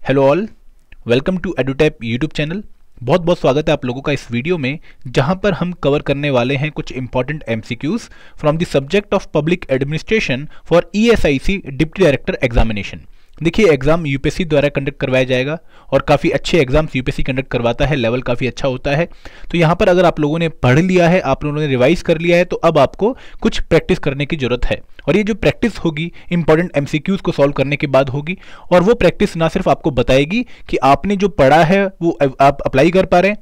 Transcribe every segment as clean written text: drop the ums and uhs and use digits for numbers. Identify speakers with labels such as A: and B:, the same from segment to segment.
A: Hello all, welcome to Edutap YouTube channel. बहुत बहुत स्वागत है आप लोगों का इस वीडियो में, जहां पर हम कवर करने वाले हैं कुछ important MCQs from the subject of public administration for ESIC deputy director examination. देखिए, एग्जाम यूपीएससी द्वारा कंडक्ट करवाया जाएगा और काफ़ी अच्छे एग्जाम्स यूपीएससी कंडक्ट करवाता है, लेवल काफ़ी अच्छा होता है। तो यहाँ पर अगर आप लोगों ने पढ़ लिया है, आप लोगों ने रिवाइज कर लिया है, तो अब आपको कुछ प्रैक्टिस करने की जरूरत है। और ये जो प्रैक्टिस होगी इंपॉर्टेंट एमसीक्यूज को सॉल्व करने के बाद होगी, और वो प्रैक्टिस ना सिर्फ आपको बताएगी कि आपने जो पढ़ा है वो आप अप्लाई कर पा रहे हैं,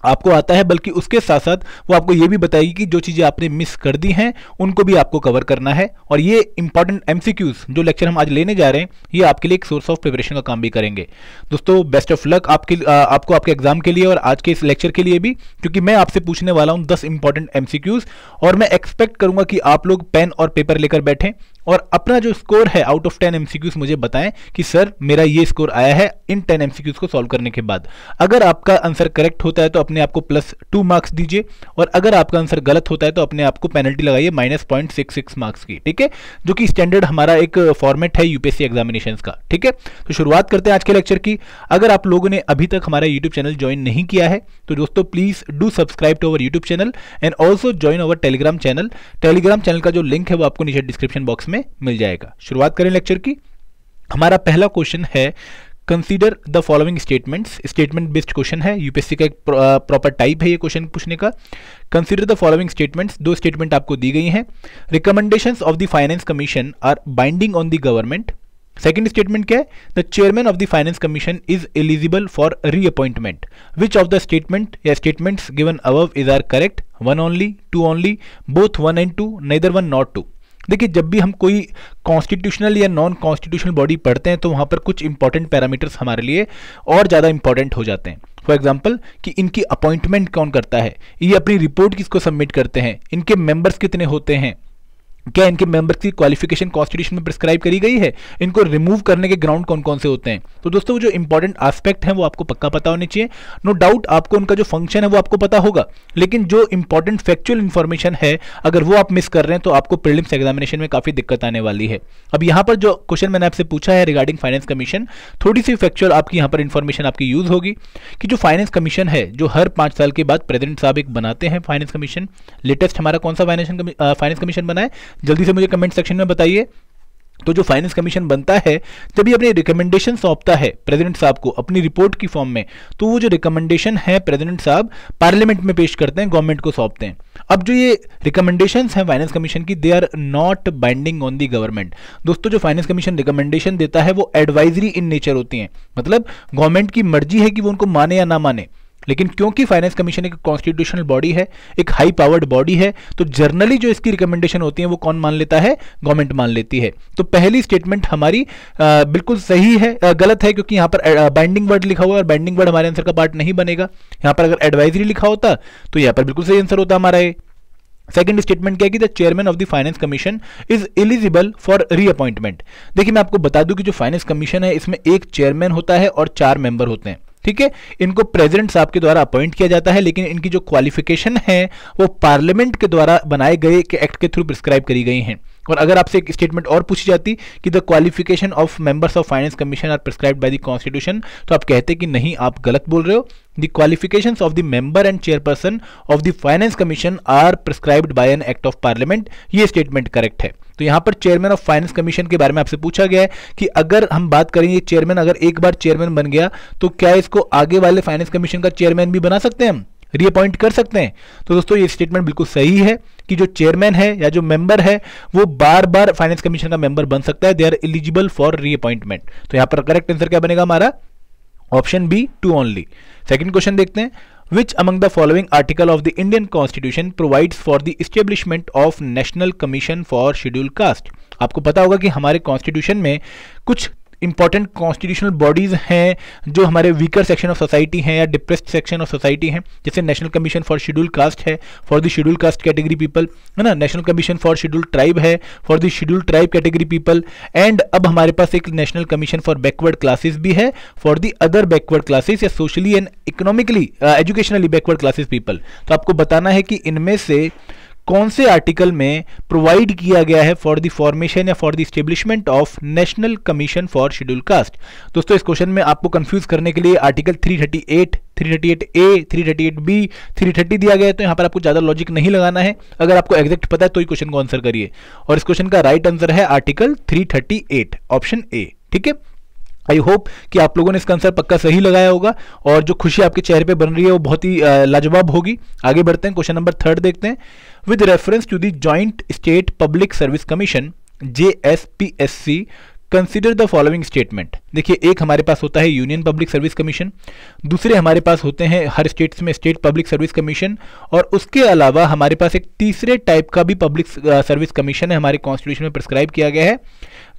A: आपको आता है, बल्कि उसके साथ साथ वो आपको ये भी बताएगी कि जो चीज़ें आपने मिस कर दी हैं उनको भी आपको कवर करना है। और ये इंपॉर्टेंट एमसीक्यूज जो लेक्चर हम आज लेने जा रहे हैं, ये आपके लिए एक सोर्स ऑफ प्रिपरेशन का काम भी करेंगे। दोस्तों, बेस्ट ऑफ लक आपको आपके एग्जाम के लिए और आज के इस लेक्चर के लिए भी, क्योंकि मैं आपसे पूछने वाला हूँ 10 इंपॉर्टेंट एमसीक्यूज, और मैं एक्सपेक्ट करूंगा कि आप लोग पेन और पेपर लेकर बैठें और अपना जो स्कोर है आउट ऑफ 10 एमसीक्यूज मुझे बताएं कि सर मेरा ये स्कोर आया है इन 10 एमसीक्यूज को सॉल्व करने के बाद। अगर आपका आंसर करेक्ट होता है तो अपने आप को +2 मार्क्स दीजिए, और अगर आपका आंसर गलत होता है तो अपने आप को पेनल्टी लगाइए -0.66 मार्क्स की, ठीक है, जो कि स्टैंडर्ड हमारा एक फॉर्मेट है यूपीएससी एग्जामिनेशंस का, ठीक है। तो शुरुआत करते हैं आज के लेक्चर की। अगर आप लोगों ने अभी तक हमारा यूट्यूब चैनल ज्वाइन नहीं किया है तो दोस्तों please do subscribe to our YouTube channel and also join our Telegram channel. Telegram channel का जो लिंक है वो आपको नीचे डिस्क्रिप्शन बॉक्स में मिल जाएगा। शुरुआत करें लेक्चर की। हमारा पहला क्वेश्चन है, consider the following statements. Statement based question है, यूपीएससी का एक प्रॉपर टाइप है ये क्वेश्चन पूछने का। Consider the following statements, 2 statement आपको दी गई हैं। Recommendations of the finance commission are binding on the government. Second statement क्या है, the chairman of the finance commission is eligible for reappointment. Which of the statement या statements given above is are correct? 1 only, 2 only, both 1 and 2, neither 1 nor 2। देखिए, जब भी हम कोई constitutional या non constitutional body पढ़ते हैं तो वहाँ पर कुछ इंपॉर्टेंट पैरामीटर्स हमारे लिए और ज़्यादा इंपॉर्टेंट हो जाते हैं। फॉर एग्जांपल कि इनकी अपॉइंटमेंट कौन करता है, ये अपनी रिपोर्ट किसको सबमिट करते हैं, इनके मेंबर्स कितने होते हैं, क्या इनके मेंबर्स की क्वालिफिकेशन कॉन्स्टिट्यूशन में प्रिस्क्राइब करी गई है, इनको रिमूव करने के ग्राउंड कौन कौन से होते हैं। तो दोस्तों, वो जो इंपॉर्टेंट एस्पेक्ट हैं वो आपको पक्का पता होने चाहिए। नो डाउट आपको उनका जो फंक्शन है वो आपको पता होगा, लेकिन जो इंपॉर्टेंट फैक्चुअल इंफॉर्मेशन है अगर वो आप मिस कर रहे हैं तो आपको प्रीलिम्स एग्जामिनेशन में काफी दिक्कत आने वाली है। अब यहाँ पर जो क्वेश्चन मैंने आपसे पूछा है रिगार्डिंग फाइनेंस कमीशन, थोड़ी सी फैक्चुअल आपकी यहाँ पर इंफॉर्मेशन आपकी यूज होगी कि जो फाइनेंस कमीशन है, जो हर 5 साल के बाद प्रेसिडेंट साहब एक बनाते हैं फाइनेंस कमीशन। लेटेस्ट हमारा कौन सा फाइनेंस कमीशन बना है, जल्दी से मुझे कमेंट सेक्शन में बताइए। तो जो फाइनेंस कमीशन बनता है, जब ये अपनी रिकमेंडेशन सौंपता है प्रेसिडेंट साहब को अपनी रिपोर्ट की फॉर्म में, तो वो जो रिकमेंडेशन है प्रेसिडेंट साहब पार्लियामेंट में पेश करते हैं, गवर्नमेंट को सौंपते हैं। अब जो ये रिकमेंडेशंस हैं फाइनेंस कमीशन की, they are not binding on the government. दोस्तों, जो फाइनेंस कमीशन रिकमेंडेशन देता है वो एडवाइजरी इन नेचर होती हैं, मतलब गवर्नमेंट की मर्जी है कि वो उनको माने या ना माने। लेकिन क्योंकि फाइनेंस कमीशन एक कॉन्स्टिट्यूशनल बॉडी है, एक हाई पावर्ड बॉडी है, तो जनरली जो इसकी रिकमेंडेशन होती है वो कौन मान लेता है, गवर्नमेंट मान लेती है। तो पहली स्टेटमेंट हमारी बिल्कुल सही है, गलत है, क्योंकि यहाँ पर बाइंडिंग वर्ड लिखा हुआ है और बाइंडिंग वर्ड हमारे आंसर का पार्ट नहीं बनेगा। यहाँ पर अगर एडवाइजरी लिखा होता तो यहाँ पर बिल्कुल सही आंसर होता हमारा ये। सेकंड स्टेटमेंट क्या है कि the chairman of the finance commission is eligible for reappointment. देखिए, मैं आपको बता दूं कि जो फाइनेंस कमीशन है इसमें एक चेयरमैन होता है और 4 मेंबर होते हैं, ठीक है। इनको प्रेसिडेंट साहब के द्वारा अपॉइंट किया जाता है, लेकिन इनकी जो क्वालिफिकेशन है वो पार्लियामेंट के द्वारा बनाए गए एक्ट के थ्रू प्रिस्क्राइब करी गई हैं। और अगर आपसे एक स्टेटमेंट और पूछी जाती कि the qualification of members of finance commission are prescribed by the constitution, तो आप कहते कि नहीं, आप गलत बोल रहे हो। The qualifications of the member and chairperson of the finance commission are prescribed by an act of parliament. ये स्टेटमेंट करेक्ट है। तो यहाँ पर चेयरमैन ऑफ फाइनेंस कमीशन के बारे में आपसे पूछा गया है कि अगर हम बात करें ये चेयरमैन अगर एक बार चेयरमैन बन गया तो क्या इसको आगे वाले फाइनेंस कमीशन का चेयरमैन भी बना सकते हैं, हम रीअपॉइंट कर सकते हैं। तो दोस्तों, ये स्टेटमेंट बिल्कुल सही है कि जो चेयरमैन है या जो मेंबर है वो बार बार फाइनेंस कमीशन का मेंबर बन सकता है, they are eligible for reappointment. तो यहाँ पर करेक्ट आंसर क्या बनेगा हमारा, option B, 2 only. Second question देखते हैं, Which among the following article of the Indian Constitution provides for the establishment of National Commission for Scheduled Caste? आपको पता होगा कि हमारे कॉन्स्टिट्यूशन में कुछ इंपॉर्टेंट कॉन्स्टिट्यूशनल बॉडीज हैं जो हमारे वीकर सेक्शन ऑफ सोसाइटी हैं या डिप्रेस्ड सेक्शन ऑफ सोसाइटी हैं, जैसे national commission for schedule caste है, for the schedule caste category people, है ना। National commission for schedule tribe है, for the schedule tribe category people. And अब हमारे पास एक national commission for backward classes भी है, for the other backward classes या socially and economically educationally backward classes people. तो आपको बताना है कि इनमें से कौन से आर्टिकल में प्रोवाइड किया गया है फॉर द फॉर्मेशन या for the establishment of national commission for schedule cast. दोस्तों इस क्वेश्चन में आपको कंफ्यूज करने के लिए आर्टिकल 338, 338A, 338B, 330 दिया गया है, तो यहां पर आपको ज्यादा लॉजिक नहीं लगाना है। अगर आपको एग्जैक्ट पता है तो ही क्वेश्चन को आंसर करिए, और इस क्वेश्चन का राइट आंसर है आर्टिकल 338 ऑप्शन ए। ठीक है, आई होप कि आप लोगों ने इसका आंसर पक्का सही लगाया होगा और जो खुशी आपके चेहरे पे बन रही है वो बहुत ही लाजवाब होगी। आगे बढ़ते हैं, क्वेश्चन नंबर 3 देखते हैं। With reference to the joint state public service commission JSPSC consider the following statement. देखिए, एक हमारे पास होता है यूनियन पब्लिक सर्विस कमीशन, दूसरे हमारे पास होते हैं हर स्टेट्स में स्टेट पब्लिक सर्विस कमीशन, और उसके अलावा हमारे पास एक तीसरे टाइप का भी पब्लिक सर्विस कमीशन है, हमारे कॉन्स्टिट्यूशन में प्रिस्क्राइब किया गया है,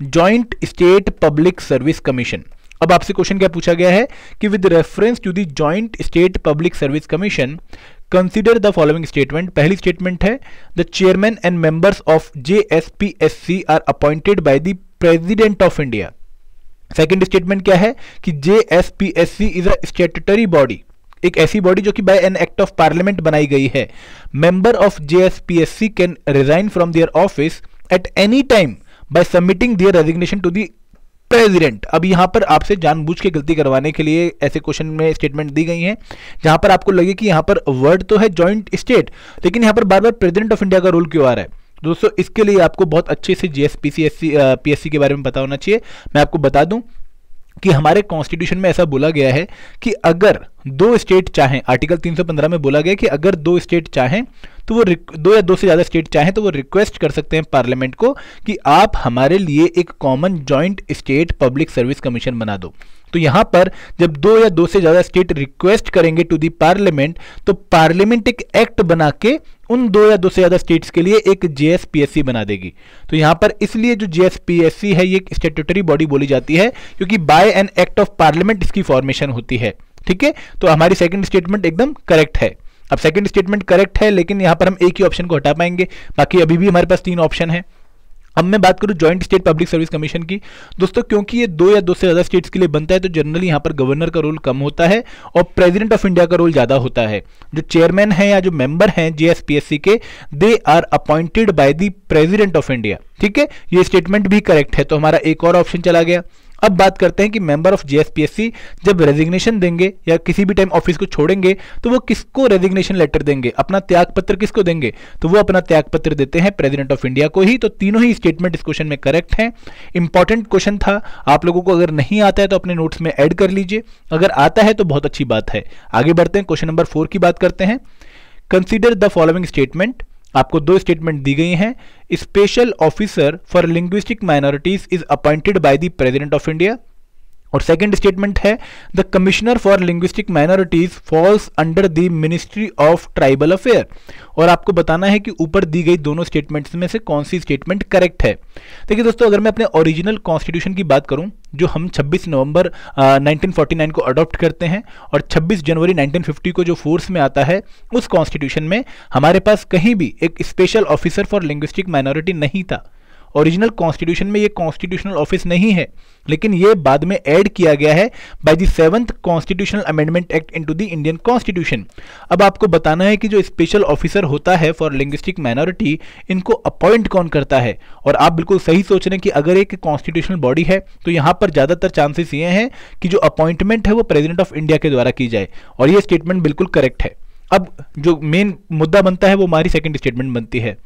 A: joint state public service commission. अब आपसे क्वेश्चन क्या पूछा गया है कि with reference to the joint state public service commission consider the following statement. पहली स्टेटमेंट है the chairman and members of JSPSC are appointed by the president of India. Second statement क्या है कि JSPSC is a statutory body, एक ऐसी body जो कि by an act of parliament बनाई गई है। Member of JSPSC can resign from their office at any time by submitting their resignation to the president. अब यहां पर आपसे जानबूझ के गलती करवाने के लिए ऐसे क्वेश्चन में स्टेटमेंट दी गई हैं जहां पर आपको लगे कि यहां पर वर्ड तो है जॉइंट स्टेट, लेकिन यहां पर बार बार प्रेसिडेंट ऑफ इंडिया का रोल क्यों आ रहा है। दोस्तों इसके लिए आपको बहुत अच्छे से JSPSC के बारे में पता होना चाहिए। मैं आपको बता दूं कि हमारे कॉन्स्टिट्यूशन में ऐसा बोला गया है कि अगर दो स्टेट चाहें, आर्टिकल 315 में बोला गया कि अगर दो स्टेट चाहें तो वो दो या दो से ज्यादा स्टेट चाहें तो वो रिक्वेस्ट कर सकते हैं पार्लियामेंट को कि आप हमारे लिए एक common joint state public service commission बना दो। तो यहां पर जब दो या दो से ज्यादा स्टेट रिक्वेस्ट करेंगे टू दी पार्लियामेंट, तो पार्लियामेंट एक एक्ट बना के उन दो या दो से ज्यादा स्टेट्स के लिए एक JSPSC बना देगी। तो यहां पर इसलिए जो JSPSC है ये एक स्टैट्यूटरी बॉडी बोली जाती है क्योंकि by an act of parliament इसकी फॉर्मेशन होती है। ठीक है, तो हमारी सेकंड स्टेटमेंट एकदम करेक्ट है। अब सेकंड स्टेटमेंट करेक्ट है, लेकिन यहां पर हम एक ही ऑप्शन को हटा पाएंगे, बाकी अभी भी हमारे पास 3 ऑप्शन है। अब मैं बात करूं joint state public service commission की। दोस्तों क्योंकि ये दो या दो से ज्यादा स्टेट्स के लिए बनता है तो जनरली यहां पर गवर्नर का रोल कम होता है और प्रेसिडेंट ऑफ इंडिया का रोल ज्यादा होता है। जो चेयरमैन है या जो मेंबर हैं JSPSC के, they are appointed by the president of India. ठीक है, ये स्टेटमेंट भी करेक्ट है, तो हमारा एक और ऑप्शन चला गया। अब बात करते हैं कि मेंबर ऑफ JSPSC जब रेजिग्नेशन देंगे या किसी भी टाइम ऑफिस को छोड़ेंगे तो वो किसको रेजिग्नेशन लेटर देंगे, अपना त्याग पत्र किसको देंगे, तो वो अपना त्याग पत्र देते हैं प्रेसिडेंट ऑफ इंडिया को ही। तो तीनों ही स्टेटमेंट इस क्वेश्चन में करेक्ट हैं। इंपॉर्टेंट क्वेश्चन था, आप लोगों को अगर नहीं आता है तो अपने नोट्स में ऐड कर लीजिए, अगर आता है तो बहुत अच्छी बात है। आगे बढ़ते हैं, क्वेश्चन नंबर 4 की बात करते हैं। Consider the following statement. आपको 2 स्टेटमेंट दी गई हैं। Special officer for linguistic minorities is appointed by the president of India. और सेकंड स्टेटमेंट है the commissioner for linguistic minorities falls under the ministry of tribal affair. और आपको बताना है कि ऊपर दी गई दोनों स्टेटमेंट्स में से कौन सी स्टेटमेंट करेक्ट है। देखिए दोस्तों, अगर मैं अपने ओरिजिनल कॉन्स्टिट्यूशन की बात करूं जो हम 26 नवंबर 1949 को अडॉप्ट करते हैं और 26 जनवरी 1950 को जो फोर्स में आता है, उस कॉन्स्टिट्यूशन में हमारे पास कहीं भी एक special officer for linguistic minority नहीं था। ओरिजिनल कॉन्स्टिट्यूशन में ये कॉन्स्टिट्यूशनल ऑफिस नहीं है, लेकिन ये बाद में ऐड किया गया है by the 7th constitutional amendment act into the Indian constitution. अब आपको बताना है कि जो स्पेशल ऑफिसर होता है फॉर लिंग्विस्टिक माइनॉरिटी, इनको अपॉइंट कौन करता है। और आप बिल्कुल सही सोच रहे हैं कि अगर एक कॉन्स्टिट्यूशनल बॉडी है तो यहाँ पर ज्यादातर चांसेस ये हैं कि जो अपॉइंटमेंट है वो प्रेसिडेंट ऑफ इंडिया के द्वारा की जाए, और ये स्टेटमेंट बिल्कुल करेक्ट है। अब जो मेन मुद्दा बनता है वो हमारी सेकंड स्टेटमेंट बनती है,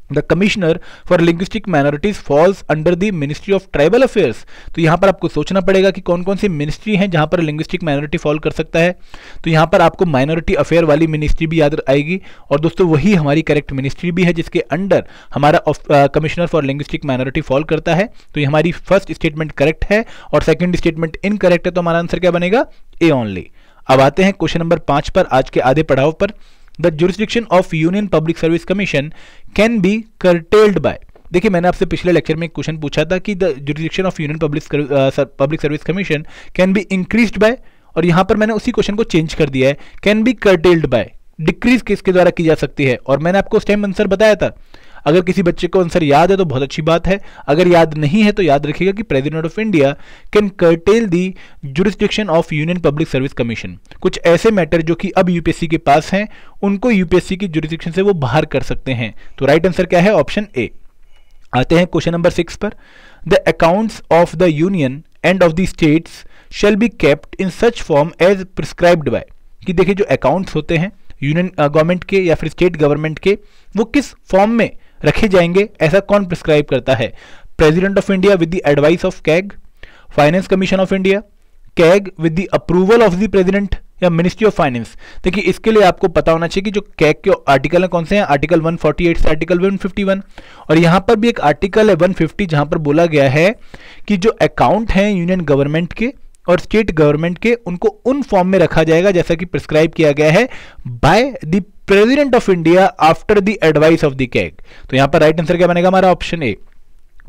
A: the commissioner for linguistic minorities falls under the ministry of tribal affairs. तो यहां पर आपको सोचना पड़ेगा कि कौन कौन सी मिनिस्ट्री हैं जहां पर लिंग्विस्टिक माइनॉरिटी फॉल कर सकता है। तो यहां पर आपको माइनॉरिटी अफेयर वाली मिनिस्ट्री भी याद आएगी, और दोस्तों वही हमारी करेक्ट मिनिस्ट्री भी है जिसके अंडर हमारा commissioner for linguistic minority fall करता है। तो ये हमारी फर्स्ट स्टेटमेंट करेक्ट है और सेकेंड स्टेटमेंट इनकरेक्ट है, तो हमारा आंसर क्या बनेगा, ए ओनली। अब आते हैं क्वेश्चन नंबर 5 पर, आज के आधे पड़ाव पर। The jurisdiction of Union Public Service Commission can be curtailed by। देखिए, मैंने आपसे पिछले लेक्चर में एक क्वेश्चन पूछा था कि the jurisdiction of Union Public Service Commission can be increased by, और यहां पर मैंने उसी क्वेश्चन को चेंज कर दिया है, can be curtailed by। Decrease किसके द्वारा की जा सकती है, और मैंने आपको उस टाइम आंसर बताया था। अगर किसी बच्चे को आंसर याद है तो बहुत अच्छी बात है, अगर याद नहीं है तो याद रखिएगा कि president of India can cartel the jurisdiction of union public service commission. कुछ ऐसे मैटर जो कि अब यूपीएससी के पास हैं उनको यूपीएससी की जुरिस्डिक्शन से वो बाहर कर सकते हैं। तो राइट आंसर क्या है? Option A. आते हैं क्वेश्चन नंबर 6 पर। The accounts of the union and of the states shall be kept in such form as prescribed by. कि देखिए जो अकाउंट्स होते हैं यूनियन गवर्नमेंट के या फिर स्टेट गवर्नमेंट के, वो किस फॉर्म में रखे जाएंगे, ऐसा कौन प्रिस्क्राइब करता है? President of India with the advice of CAG, finance commission of India, CAG with the approval of the president, या मिनिस्ट्री ऑफ फाइनेंस। देखिए इसके लिए आपको पता होना चाहिए कि जो कैग के आर्टिकल हैं कौन से हैं, आर्टिकल 148 से आर्टिकल 151, और यहां पर भी एक आर्टिकल है 150 जहां पर बोला गया है कि जो अकाउंट हैं यूनियन गवर्नमेंट के और स्टेट गवर्नमेंट के, उनको उन फॉर्म में रखा जाएगा जैसा कि प्रिस्क्राइब किया गया है by the president of India after the advice of the CAG. तो यहां पर राइट आंसर क्या बनेगा हमारा? Option A.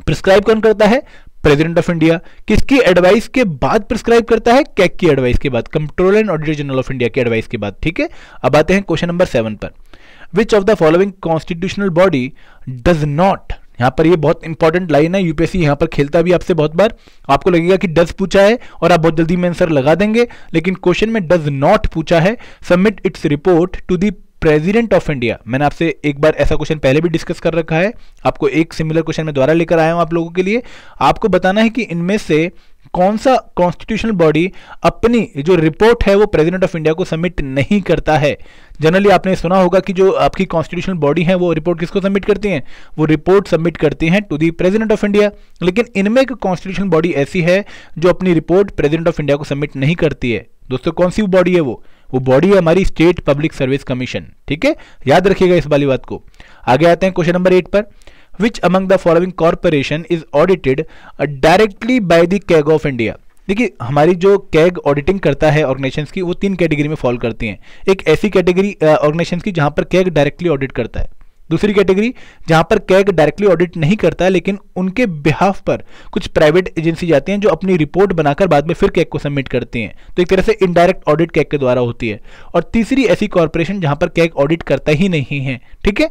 A: प्रिस्क्राइब कौन करता है? President of India. किसकी एडवाइस के बाद प्रिस्क्राइब करता है? कैग की एडवाइस के बाद, controller and auditor general of India की एडवाइस के बाद। ठीक है, अब आते हैं क्वेश्चन नंबर 7 पर। विच of the following constitutional body does not, यहां पर ये बहुत इंपॉर्टेंट लाइन है, यूपीएससी यहां पर खेलता भी आपसे बहुत बार, आपको लगेगा कि डज पूछा है और आप बहुत जल्दी में आंसर लगा देंगे, लेकिन क्वेश्चन में डज नॉट पूछा है। Submit its report to the president of India. मैंने आपसे एक बार ऐसा क्वेश्चन पहले भी डिस्कस कर रखा है, आपको एक सिमिलर क्वेश्चन मैं दोबारा लेकर आया हूं आप लोगों के लिए। आपको बताना है कि इनमें से कौन सा कॉन्स्टिट्यूशनल बॉडी अपनी जो रिपोर्ट है वो प्रेसिडेंट ऑफ इंडिया को सबमिट नहीं करता है। जनरली आपने सुना होगा कि जो आपकी कॉन्स्टिट्यूशनल बॉडी है वो रिपोर्ट किसको सबमिट करती हैं? वो रिपोर्ट सबमिट करती हैं to the president of India. लेकिन इनमें एक कॉन्स्टिट्यूशनल बॉडी ऐसी है जो अपनी रिपोर्ट प्रेसिडेंट ऑफ इंडिया को सबमिट नहीं करती है। दोस्तों कौन सी बॉडी है वो बॉडी है हमारी स्टेट पब्लिक सर्विस कमीशन। ठीक है, याद रखिएगा इस वाली बात को। आगे आते हैं क्वेश्चन नंबर 8 पर। Which among the following corporation is audited directly by the CAG of India? देखिए हमारी जो कैग ऑडिटिंग करता है ऑर्गेनाइजेशंस की, वो 3 कैटेगरी में फॉल करती हैं। एक ऐसी कैटेगरी ऑर्गेनाइजेशंस की जहां पर कैग डायरेक्टली ऑडिट करता है, दूसरी कैटेगरी जहां पर कैग डायरेक्टली ऑडिट नहीं करता है लेकिन उनके बिहाफ पर कुछ प्राइवेट एजेंसी जाती हैं जो अपनी रिपोर्ट बनाकर बाद में फिर कैग को सबमिट करती हैं, तो एक तरह से इनडायरेक्ट ऑडिट कैग के द्वारा होती है। और तीसरी ऐसी कॉर्पोरेशन जहां पर कैग ऑडिट करता ही नहीं है। ठीक है,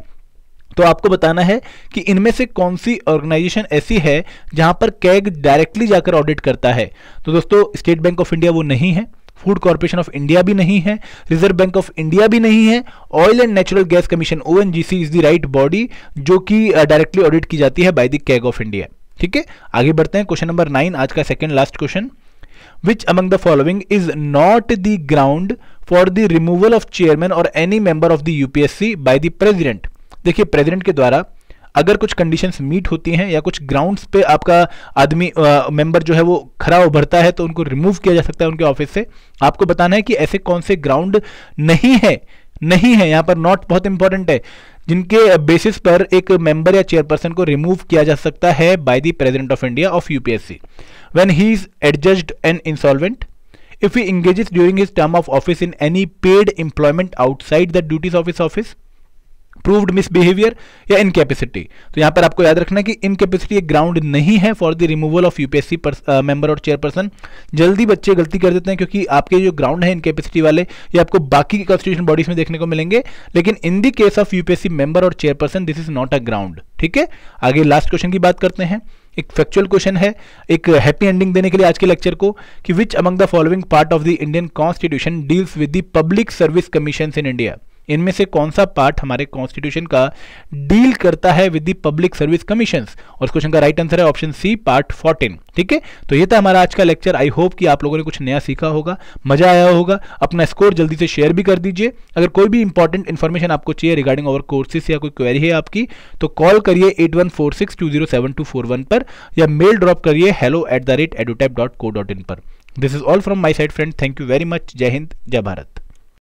A: तो आपको बताना है कि इनमें से कौन सी ऑर्गेनाइजेशन ऐसी है जहां पर कैग डायरेक्टली जाकर ऑडिट करता है। तो दोस्तों स्टेट बैंक ऑफ इंडिया वो नहीं है, फूड कॉर्पोरेशन ऑफ इंडिया भी नहीं है, रिजर्व बैंक ऑफ इंडिया भी नहीं है, oil and natural gas commission ONGC is the right body जो कि डायरेक्टली ऑडिट की जाती है by the CAG of India. ठीक है, आगे बढ़ते हैं क्वेश्चन नंबर 9, आज का second last question. Which among the following is not the ground for the removal of chairman or any member of the UPSC by the president? देखिए president के द्वारा अगर कुछ कंडीशंस मीट होती हैं या कुछ ग्राउंड्स पे आपका आदमी मेंबर जो है वो खरा उभरता है तो उनको रिमूव किया जा सकता है उनके ऑफिस से। आपको बताना है कि ऐसे कौन से ग्राउंड नहीं है यहाँ पर नॉट बहुत इंपॉर्टेंट है, जिनके बेसिस पर एक मेंबर या चेयरपर्सन को रिमूव किया जा सकता है by the president of India of UPSC when he is adjudged and insolvent, if he engages during his term of office in any paid employment outside the duties of his office, proved misbehaviour या incapacity. तो यहां पर आपको याद रखना है कि incapacity एक ग्राउंड नहीं है for the removal of UPSC member और चेयरपर्सन। जल्दी बच्चे गलती कर देते हैं क्योंकि आपके जो ग्राउंड है इनकैपेसिटी वाले ये आपको बाकी कॉन्स्टिट्यूशन बॉडीज में देखने को मिलेंगे, लेकिन in the case of UPSC member और chairperson this is not a ground. ठीक है, आगे लास्ट क्वेश्चन की बात करते हैं। एक फैक्चुअल क्वेश्चन है, एक हैप्पी एंडिंग देने के लिए आज के लेक्चर को, कि which among the following part of the Indian constitution deals with the public service commission in India. इनमें से कौन सा पार्ट हमारे कॉन्स्टिट्यूशन का डील करता है with the public service commissions? और इस क्वेश्चन का राइट आंसर है ऑप्शन सी, पार्ट 14। ठीक है, तो ये था हमारा आज का लेक्चर। आई होप कि आप लोगों ने कुछ नया सीखा होगा, मजा आया होगा। अपना स्कोर जल्दी से शेयर भी कर दीजिए। अगर कोई भी इंपॉर्टेंट इन्फॉर्मेशन आपको चाहिए रिगार्डिंग अवर कोर्सेज या कोई क्वेरी है आपकी तो कॉल करिए 8146207241 पर या मेल ड्रॉप करिए hello@edutap.co.in पर। This is all from my side friend, thank you very much. जय हिंद, जय भारत।